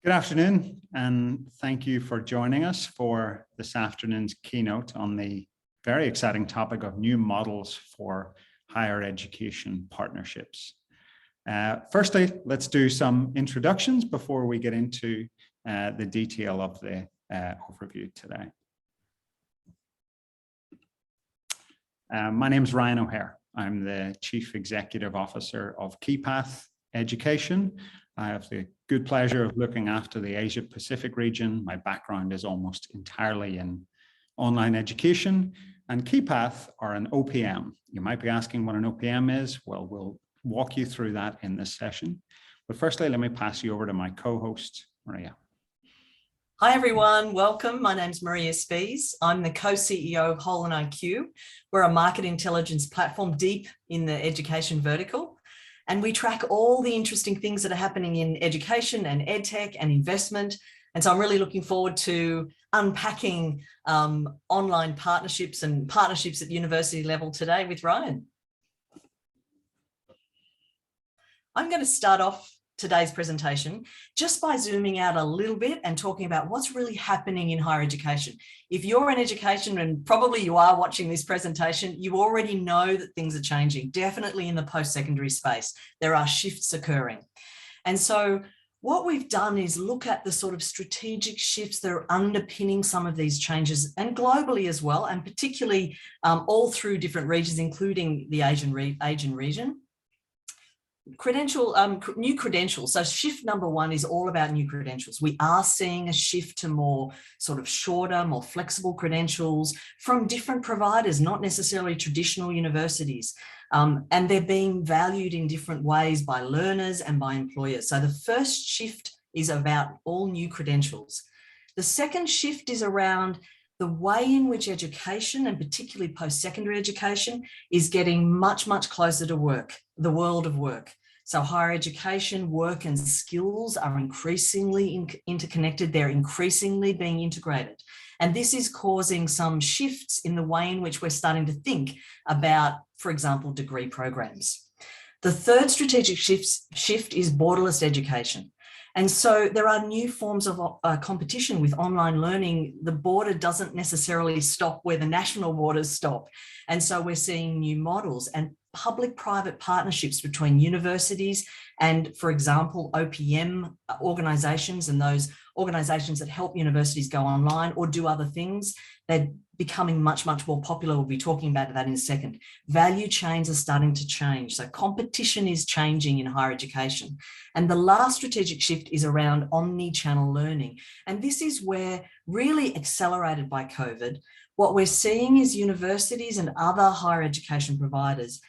Good afternoon, and thank you for joining us for this afternoon's keynote on the very exciting topic of new models for higher education partnerships. Firstly, let's do some introductions before we get into the detail of the overview today. My name is Ryan O'Hare. I'm the Chief Executive Officer of Keypath Education. I have the good pleasure of looking after the Asia Pacific region. My background is almost entirely in online education, and Keypath are an OPM. You might be asking what an OPM is. Well, we'll walk you through that in this session. But firstly, let me pass you over to my co-host, Maria. Hi, everyone. Welcome. My name's Maria Spies. I'm the co-CEO of Hole and IQ. We're a market intelligence platform deep in the education vertical. And we track all the interesting things that are happening in education and edtech and investment. And so I'm really looking forward to unpacking online partnerships and partnerships at university level today with Ryan. I'm going to start off today's presentation just by zooming out a little bit and talking about what's really happening in higher education. If you're in education, and probably you are watching this presentation, you already know that things are changing, definitely in the post-secondary space. There are shifts occurring. And so what we've done is look at the sort of strategic shifts that are underpinning some of these changes, and globally as well, and particularly all through different regions, including the Asian region. New credentials. So shift number one is all about new credentials. We are seeing a shift to more sort of shorter, more flexible credentials from different providers, not necessarily traditional universities. And they're being valued in different ways by learners and by employers. So the first shift is about all new credentials. The second shift is around the way in which education, and particularly post-secondary education, is getting much, much closer to work, the world of work. So higher education, work and skills are increasingly interconnected. They're increasingly being integrated. And this is causing some shifts in the way in which we're starting to think about, for example, degree programs. The third strategic shift is borderless education. And so there are new forms of competition with online learning. The border doesn't necessarily stop where the national borders stop. And so we're seeing new models and public-private partnerships between universities and, for example, OPM organisations and those organisations that help universities go online or do other things. They're becoming much, much more popular. We'll be talking about that in a second. Value chains are starting to change. So competition is changing in higher education. And the last strategic shift is around omni-channel learning. And this is where, really accelerated by COVID, what we're seeing is universities and other higher education providers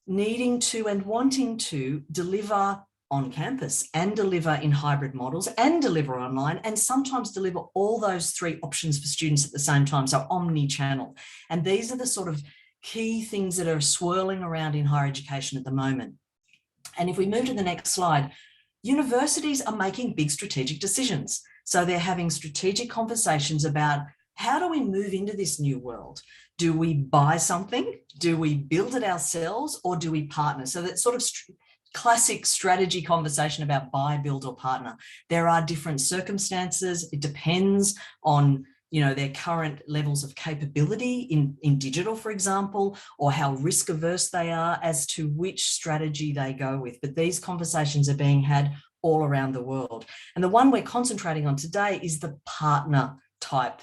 needing to and wanting to deliver on campus and deliver in hybrid models and deliver online, and sometimes deliver all those three options for students at the same time, so omni-channel. And these are the sort of key things that are swirling around in higher education at the moment. And if we move to the next slide, universities are making big strategic decisions. So they're having strategic conversations about, how do we move into this new world? Do we buy something? Do we build it ourselves, or do we partner? So that sort of classic strategy conversation about buy, build, or partner. There are different circumstances. It depends on, their current levels of capability in digital, for example, or how risk averse they are as to which strategy they go with. But these conversations are being had all around the world. And the one we're concentrating on today is the partner type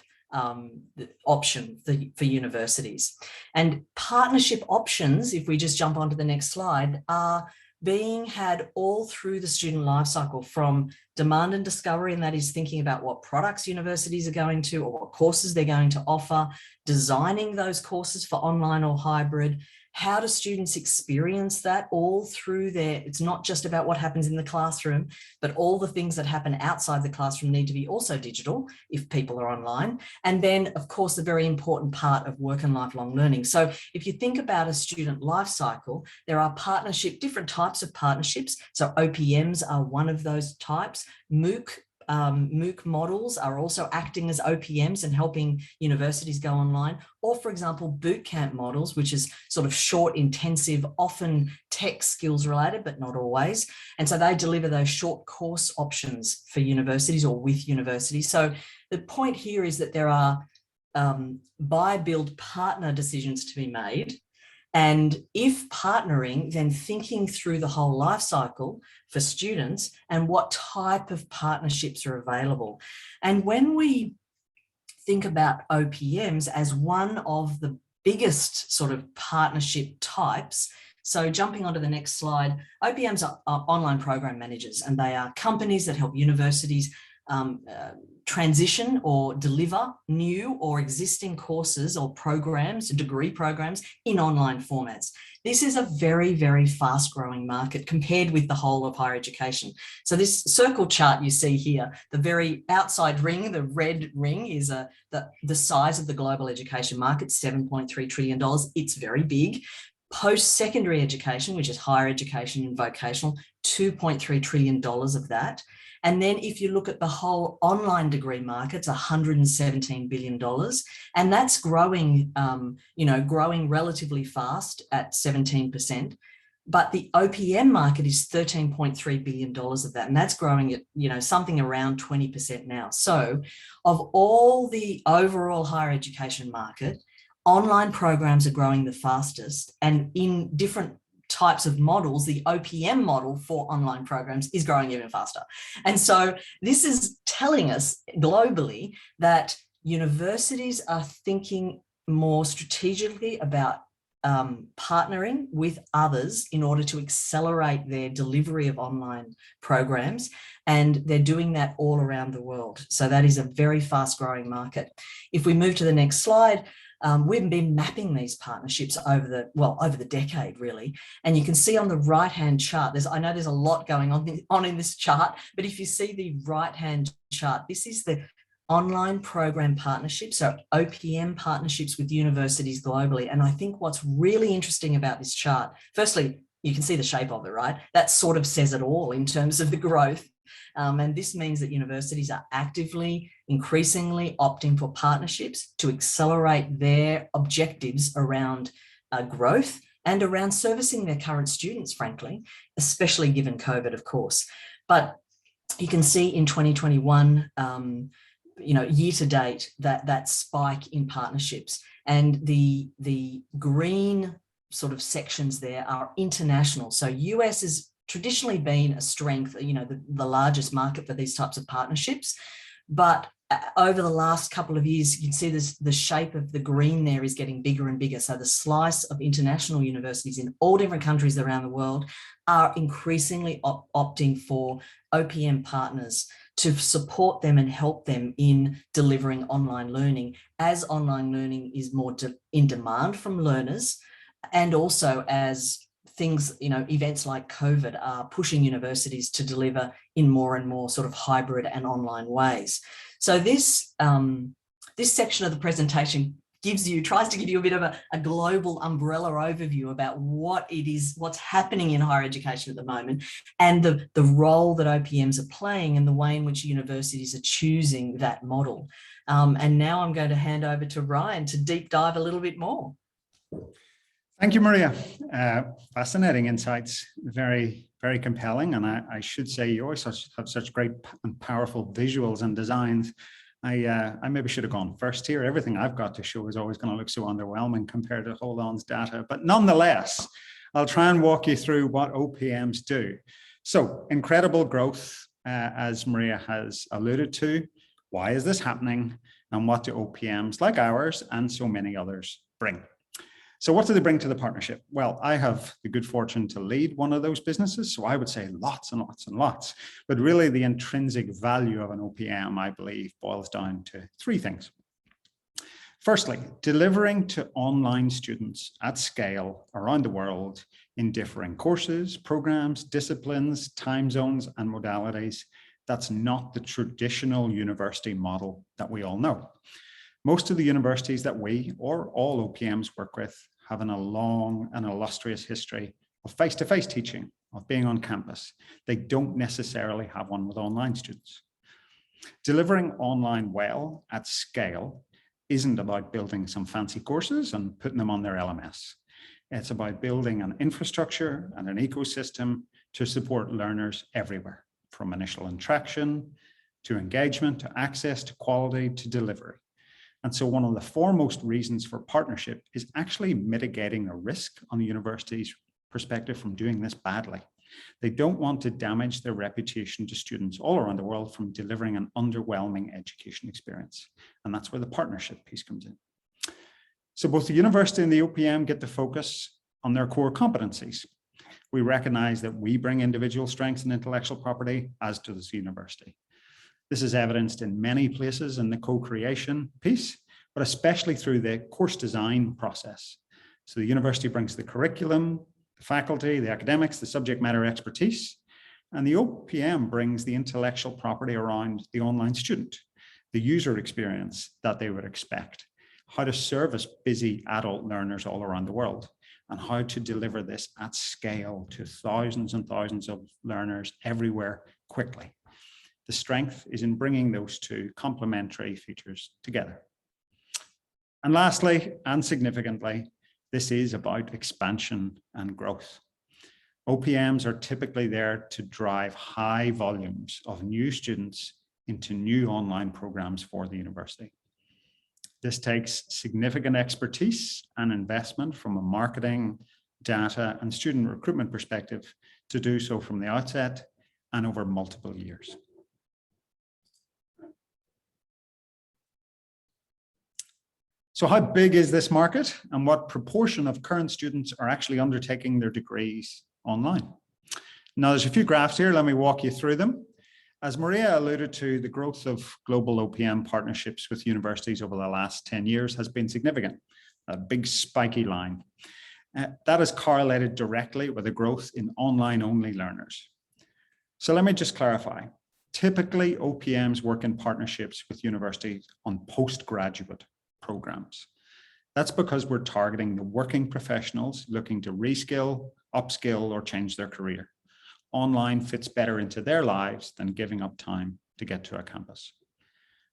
option for universities. And partnership options, if we just jump onto the next slide, are being had all through the student life cycle, from demand and discovery, and that is thinking about what products universities are going to or what courses they're going to offer, designing those courses for online or hybrid. How do students experience that all through it's not just about what happens in the classroom, but all the things that happen outside the classroom need to be also digital if people are online. And then, of course, the very important part of work and lifelong learning. So if you think about a student life cycle, there are different types of partnerships. So OPMs are one of those types. MOOC MOOC models are also acting as OPMs and helping universities go online, or for example, bootcamp models, which is sort of short, intensive, often tech skills related, but not always. And so they deliver those short course options for universities or with universities. So the point here is that there are buy, build, partner decisions to be made. And if partnering, then thinking through the whole life cycle for students and what type of partnerships are available. And when we think about OPMs as one of the biggest sort of partnership types, so jumping onto the next slide, OPMs are online program managers, and they are companies that help universities transition or deliver new or existing courses or programs, degree programs in online formats. This is a very, very fast growing market compared with the whole of higher education. So this circle chart you see here, the very outside ring, the red ring is the size of the global education market, $7.3 trillion. It's very big. Post-secondary education, which is higher education and vocational, $2.3 trillion of that. And then if you look at the whole online degree market, it's $117 billion. And that's growing, growing relatively fast at 17%. But the OPM market is $13.3 billion of that. And that's growing at, something around 20% now. So of all the overall higher education market, online programs are growing the fastest, and in different types of models, the OPM model for online programs is growing even faster. And so this is telling us globally that universities are thinking more strategically about partnering with others in order to accelerate their delivery of online programs. And they're doing that all around the world. So that is a very fast growing market. If we move to the next slide, we've been mapping these partnerships over the decade, really. And you can see on the right-hand chart, I know there's a lot going on in this chart, but if you see the right-hand chart, this is the online program partnerships, so OPM partnerships with universities globally. And I think what's really interesting about this chart, firstly, you can see the shape of it, right? That sort of says it all in terms of the growth. And this means that universities are actively, increasingly opting for partnerships to accelerate their objectives around growth and around servicing their current students, frankly, especially given COVID, of course. But you can see in 2021, year to date, that spike in partnerships, and the green sort of sections there are international. So US is traditionally been a strength, the largest market for these types of partnerships. But over the last couple of years, you can see the shape of the green there is getting bigger and bigger. So the slice of international universities in all different countries around the world are increasingly opting for OPM partners to support them and help them in delivering online learning, as online learning is more in demand from learners, and also as things, events like COVID are pushing universities to deliver in more and more sort of hybrid and online ways. So this section of the presentation tries to give you a bit of a global umbrella overview about what it is, what's happening in higher education at the moment, and the role that OPMs are playing and the way in which universities are choosing that model. And now I'm going to hand over to Ryan to deep dive a little bit more. Thank you, Maria. Fascinating insights, very, very compelling. And I should say you always have such great and powerful visuals and designs. I maybe should have gone first here. Everything I've got to show is always going to look so underwhelming compared to Hold On's data. But nonetheless, I'll try and walk you through what OPMs do. So incredible growth, as Maria has alluded to. Why is this happening? And what do OPMs like ours and so many others bring? So what do they bring to the partnership? Well, I have the good fortune to lead one of those businesses. So I would say lots and lots and lots. But really the intrinsic value of an OPM, I believe, boils down to three things. Firstly, delivering to online students at scale around the world in differing courses, programs, disciplines, time zones, and modalities. That's not the traditional university model that we all know. Most of the universities that we, or all OPMs, work with have a long and illustrious history of face-to-face teaching, of being on campus. They don't necessarily have one with online students. Delivering online well at scale isn't about building some fancy courses and putting them on their LMS. It's about building an infrastructure and an ecosystem to support learners everywhere, from initial interaction to engagement, to access, to quality, to delivery. And so one of the foremost reasons for partnership is actually mitigating the risk on the university's perspective from doing this badly. They don't want to damage their reputation to students all around the world from delivering an underwhelming education experience. And that's where the partnership piece comes in. So both the university and the OPM get to focus on their core competencies. We recognize that we bring individual strengths and intellectual property, as does the university. This is evidenced in many places in the co-creation piece, but especially through the course design process. So the university brings the curriculum, the faculty, the academics, the subject matter expertise, and the OPM brings the intellectual property around the online student, the user experience that they would expect, how to service busy adult learners all around the world, and how to deliver this at scale to thousands and thousands of learners everywhere quickly. The strength is in bringing those two complementary features together. And lastly, and significantly, this is about expansion and growth. OPMs are typically there to drive high volumes of new students into new online programs for the university. This takes significant expertise and investment from a marketing, data, and student recruitment perspective to do so from the outset and over multiple years. So how big is this market, and what proportion of current students are actually undertaking their degrees online? Now, there's a few graphs here. Let me walk you through them. As Maria alluded to, the growth of global OPM partnerships with universities over the last 10 years has been significant, a big spiky line. That is correlated directly with the growth in online-only learners. So let me just clarify. Typically, OPMs work in partnerships with universities on postgraduate programs. That's because we're targeting the working professionals looking to reskill, upskill, or change their career. Online fits better into their lives than giving up time to get to a campus.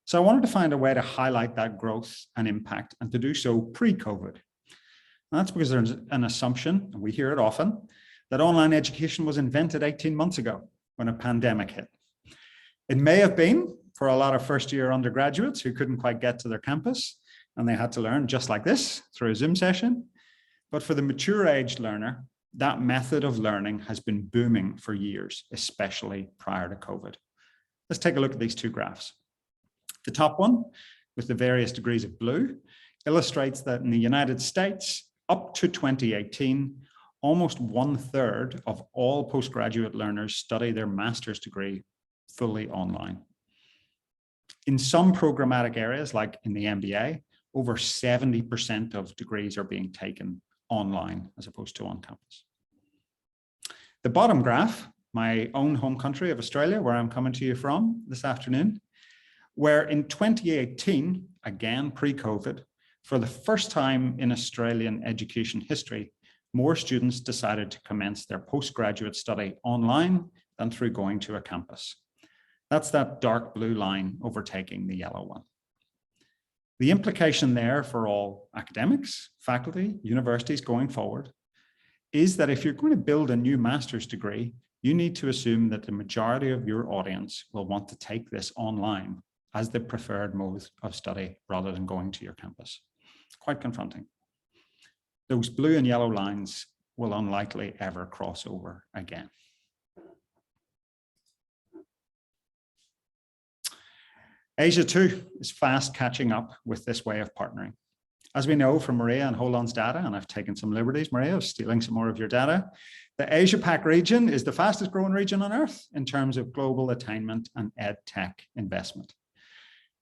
So I wanted to find a way to highlight that growth and impact, and to do so pre-COVID. That's because there's an assumption, and we hear it often, that online education was invented 18 months ago when a pandemic hit. It may have been for a lot of first-year undergraduates who couldn't quite get to their campus, and they had to learn just like this through a Zoom session. But for the mature-aged learner, that method of learning has been booming for years, especially prior to COVID. Let's take a look at these two graphs. The top one, with the various degrees of blue, illustrates that in the United States, up to 2018, almost 1/3 of all postgraduate learners study their master's degree fully online. In some programmatic areas, like in the MBA, over 70% of degrees are being taken online as opposed to on campus. The bottom graph, my own home country of Australia, where I'm coming to you from this afternoon, where in 2018, again pre-COVID, for the first time in Australian education history, more students decided to commence their postgraduate study online than through going to a campus. That's that dark blue line overtaking the yellow one. The implication there for all academics, faculty, universities going forward is that if you're going to build a new master's degree, you need to assume that the majority of your audience will want to take this online as the preferred mode of study rather than going to your campus. It's quite confronting. Those blue and yellow lines will unlikely ever cross over again. Asia too is fast catching up with this way of partnering. As we know from Maria and Holon's data, and I've taken some liberties, Maria, of stealing some more of your data, the Asia Pac region is the fastest growing region on earth in terms of global attainment and ed tech investment.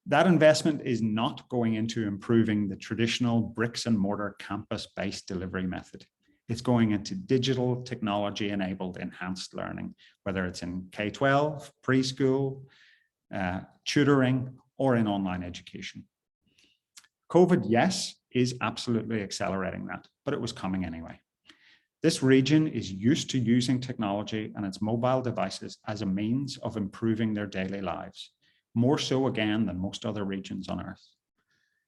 That investment is not going into improving the traditional bricks and mortar campus-based delivery method. It's going into digital technology-enabled enhanced learning, whether it's in K-12, preschool, tutoring, or in online education. COVID, yes, is absolutely accelerating that, but it was coming anyway. This region is used to using technology and its mobile devices as a means of improving their daily lives. more so again than most other regions on Earth.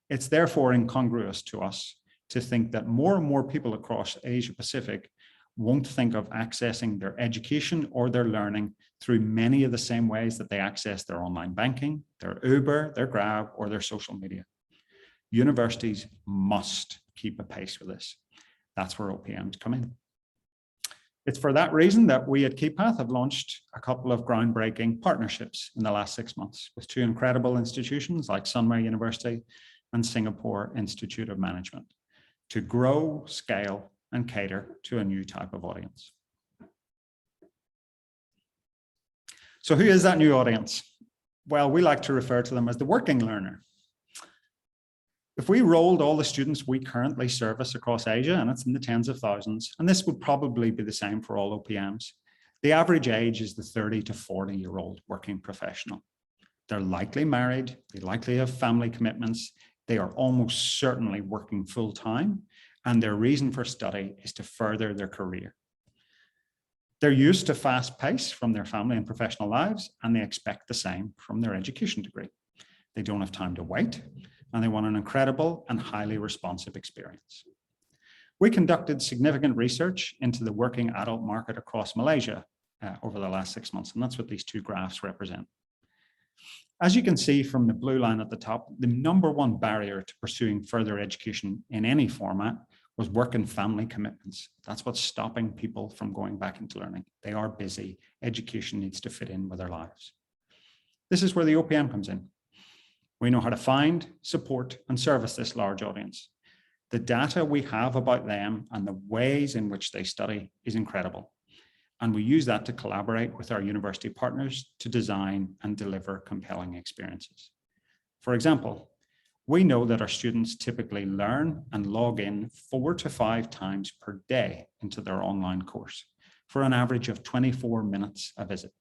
It's therefore incongruous to us to think that more and more people across Asia Pacific won't think of accessing their education or their learning through many of the same ways that they access their online banking, their Uber, their Grab, or their social media. Universities must keep a pace with this. That's where OPMs come in. It's for that reason that we at KeyPath have launched a couple of groundbreaking partnerships in the last 6 months with two incredible institutions like Sunway University and Singapore Institute of Management to grow, scale, and cater to a new type of audience. So who is that new audience? Well, we like to refer to them as the working learner. If we rolled all the students we currently service across Asia, and it's in the tens of thousands, and this would probably be the same for all OPMs, the average age is the 30 to 40-year-old working professional. They're likely married, they likely have family commitments, they are almost certainly working full-time, and their reason for study is to further their career. They're used to fast pace from their family and professional lives, and they expect the same from their education degree. They don't have time to wait, and they want an incredible and highly responsive experience. We conducted significant research into the working adult market across Malaysia over the last 6 months, and that's what these two graphs represent. As you can see from the blue line at the top, the number one barrier to pursuing further education in any format was work and family commitments. That's what's stopping people from going back into learning. They are busy. Education needs to fit in with their lives. This is where the OPM comes in. We know how to find, support, and service this large audience. The data we have about them and the ways in which they study is incredible. And we use that to collaborate with our university partners to design and deliver compelling experiences. For example, we know that our students typically learn and log in 4 to 5 times per day into their online course for an average of 24 minutes a visit.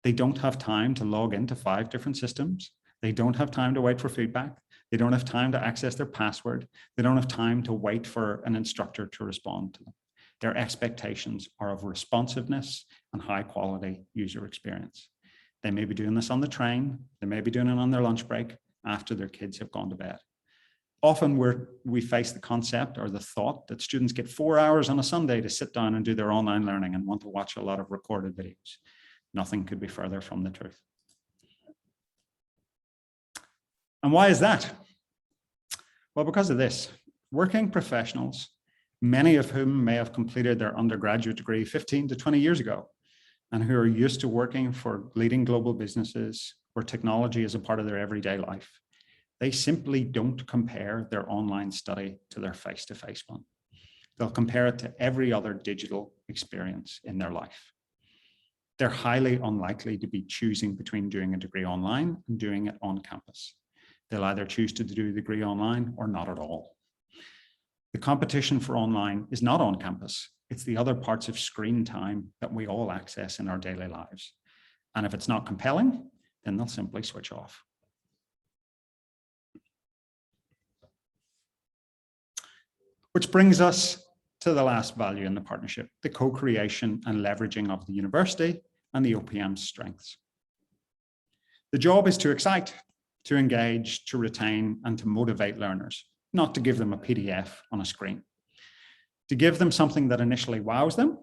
They don't have time to log into 5 different systems. They don't have time to wait for feedback. They don't have time to access their password. They don't have time to wait for an instructor to respond to them. Their expectations are of responsiveness and high quality user experience. They may be doing this on the train. They may be doing it on their lunch break after their kids have gone to bed. Often we face the concept or the thought that students get 4 hours on a Sunday to sit down and do their online learning and want to watch a lot of recorded videos. Nothing could be further from the truth. And why is that? Well, because of this. Working professionals, many of whom may have completed their undergraduate degree 15 to 20 years ago, and who are used to working for leading global businesses where technology is a part of their everyday life, they simply don't compare their online study to their face-to-face one. They'll compare it to every other digital experience in their life. They're highly unlikely to be choosing between doing a degree online and doing it on campus. They'll either choose to do the degree online or not at all. The competition for online is not on campus. It's the other parts of screen time that we all access in our daily lives. And if it's not compelling, then they'll simply switch off. Which brings us to the last value in the partnership, the co-creation and leveraging of the university and the OPM's strengths. The job is to excite, to engage, to retain, and to motivate learners, not to give them a PDF on a screen. To give them something that initially wows them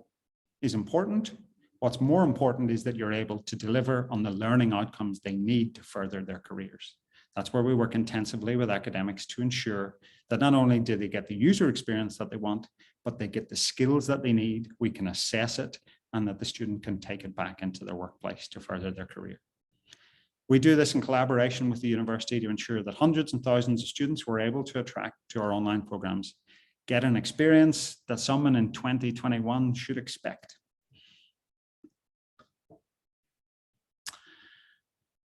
is important. What's more important is that you're able to deliver on the learning outcomes they need to further their careers. That's where we work intensively with academics to ensure that not only do they get the user experience that they want, but they get the skills that they need, we can assess it, and that the student can take it back into their workplace to further their career. We do this in collaboration with the university to ensure that hundreds and thousands of students we're able to attract to our online programs get an experience that someone in 2021 should expect.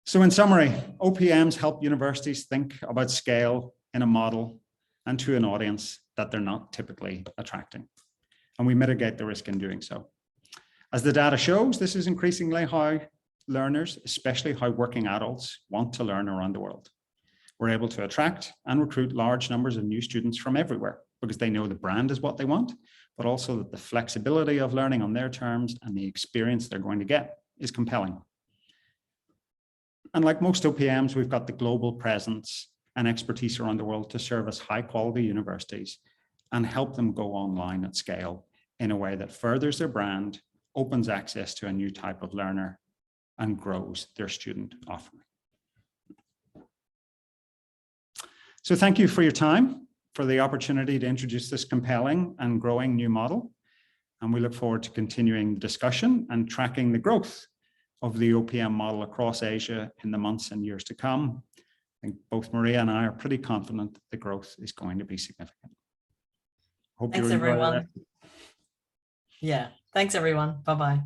So in summary, OPMs help universities think about scale in a model and to an audience that they're not typically attracting. And we mitigate the risk in doing so. As the data shows, this is increasingly how learners, especially how working adults, want to learn around the world. We're able to attract and recruit large numbers of new students from everywhere because they know the brand is what they want, but also that the flexibility of learning on their terms and the experience they're going to get is compelling. And like most OPMs, we've got the global presence and expertise around the world to service high quality universities and help them go online at scale in a way that furthers their brand, opens access to a new type of learner, and grows their student offering. So thank you for your time, for the opportunity to introduce this compelling and growing new model. And we look forward to continuing the discussion and tracking the growth of the OPM model across Asia in the months and years to come. I think both Maria and I are pretty confident that the growth is going to be significant. Hope Thanks, everyone. Yeah, thanks, everyone. Bye-bye.